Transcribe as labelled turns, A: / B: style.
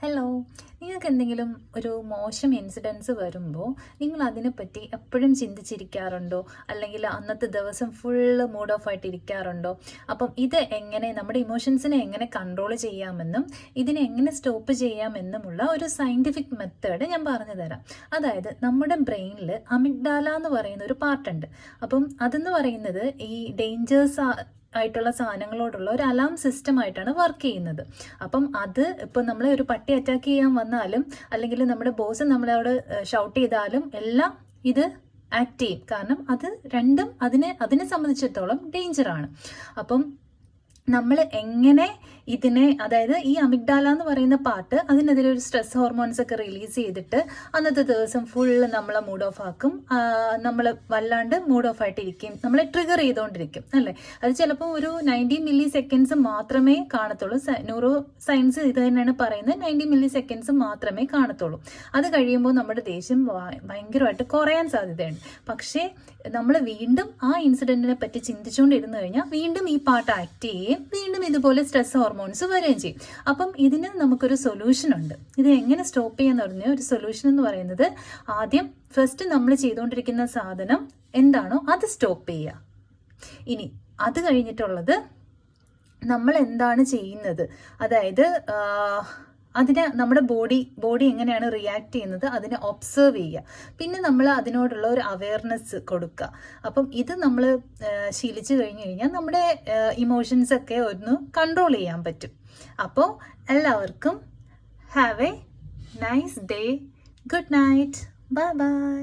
A: Hello, നിങ്ങൾക്ക് എന്തെങ്കിലും ഒരു മോശം ഇൻസിഡൻസ് വരുമ്പോൾ നിങ്ങൾ അതിനെപ്പറ്റി എപ്പോഴും ചിന്തിച്ചിരിക്കാറുണ്ടോ? അല്ലെങ്കിൽ അന്നത്തെ ദിവസം ഫുള്ള് മൂഡ് ഓഫ് ആയിട്ട് ഇരിക്കാറുണ്ടോ? അപ്പം ഇത് എങ്ങനെ നമ്മുടെ ഇമോഷൻസിനെ എങ്ങനെ കൺട്രോൾ ചെയ്യാമെന്നും ഇതിനെ എങ്ങനെ സ്റ്റോപ്പ് ചെയ്യാമെന്നുമുള്ള ഒരു സയൻറ്റിഫിക് മെത്തേഡ് ഞാൻ പറഞ്ഞു തരാം. അതായത് നമ്മുടെ ബ്രെയിനിൽ അമിഗ്ഡാല എന്ന് പറയുന്ന ഒരു പാർട്ടുണ്ട്. അപ്പം അതെന്ന് പറയുന്നത് ഈ ഡേഞ്ചേഴ്സ് ആയിട്ടുള്ള സാധനങ്ങളോടുള്ള ഒരു അലാം സിസ്റ്റം ആയിട്ടാണ് വർക്ക് ചെയ്യുന്നത്. അപ്പം അത് ഇപ്പം നമ്മളെ ഒരു പട്ടി അറ്റാക്ക് ചെയ്യാൻ വന്നാലും അല്ലെങ്കിൽ നമ്മുടെ ബോസ് നമ്മളോട് ഷൗട്ട് ചെയ്താലും എല്ലാം ഇത് ആക്ട് ചെയ്യും. കാരണം അത് രണ്ടും അതിനെ സംബന്ധിച്ചിടത്തോളം ഡേഞ്ചറാണ്. അപ്പം നമ്മൾ എങ്ങനെ ഇതിനെ, അതായത് ഈ അമിഗ്ഡാല എന്ന് പറയുന്ന പാർട്ട് അതിനെതിരെ ഒരു സ്ട്രെസ് ഹോർമോൺസ് ഒക്കെ റിലീസ് ചെയ്തിട്ട് അന്നത്തെ ദിവസം ഫുള്ള് നമ്മളെ മൂഡ് ഓഫ് ആക്കും. നമ്മൾ വല്ലാണ്ട് മൂഡ് ഓഫ് ആയിട്ടിരിക്കും, നമ്മളെ ട്രിഗർ ചെയ്തുകൊണ്ടിരിക്കും അല്ലേ. അത് ചിലപ്പോൾ ഒരു 90 മില്ലി സെക്കൻഡ്സ് മാത്രമേ കാണത്തുള്ളൂ. ന്യൂറോ സയൻസ് ഇത് തന്നെയാണ് പറയുന്നത്, 90 മില്ലി സെക്കൻഡ്സ് മാത്രമേ കാണത്തുള്ളൂ. അത് കഴിയുമ്പോൾ നമ്മുടെ ദേഷ്യം ഭയങ്കരമായിട്ട് കുറയാൻ സാധ്യതയുണ്ട്. പക്ഷേ നമ്മൾ വീണ്ടും ആ ഇൻസിഡന്റിനെ പറ്റി ചിന്തിച്ചുകൊണ്ടിരുന്നു കഴിഞ്ഞാൽ വീണ്ടും ഈ പാർട്ട് ആക്ട് ചെയ്യുകയും വീണ്ടും ഇതുപോലെ സ്ട്രെസ് ഹോർമോൺസ് വരികയും ചെയ്യും. അപ്പം ഇതിന് നമുക്കൊരു സൊല്യൂഷൻ ഉണ്ട്. ഇത് എങ്ങനെ സ്റ്റോപ്പ് ചെയ്യാന്ന് പറഞ്ഞാൽ ഒരു സൊല്യൂഷൻ എന്ന് പറയുന്നത് ആദ്യം ഫസ്റ്റ് നമ്മൾ ചെയ്തുകൊണ്ടിരിക്കുന്ന സാധനം എന്താണോ അത് സ്റ്റോപ്പ് ചെയ്യുക. ഇനി അത് കഴിഞ്ഞിട്ടുള്ളത് നമ്മൾ എന്താണ് ചെയ്യുന്നത്, അതായത് അതിനെ നമ്മുടെ ബോഡി എങ്ങനെയാണ് റിയാക്ട് ചെയ്യുന്നത് അതിനെ ഒബ്സർവ് ചെയ്യുക. പിന്നെ നമ്മൾ അതിനോടുള്ള ഒരു അവയർനെസ് കൊടുക്കുക. അപ്പം ഇത് നമ്മൾ ശീലിച്ചു കഴിഞ്ഞു കഴിഞ്ഞാൽ നമ്മുടെ ഇമോഷൻസ് ഒക്കെ ഒന്ന് കൺട്രോൾ ചെയ്യാൻ പറ്റും. അപ്പോൾ എല്ലാവർക്കും have A nice day. Good night. Bye bye.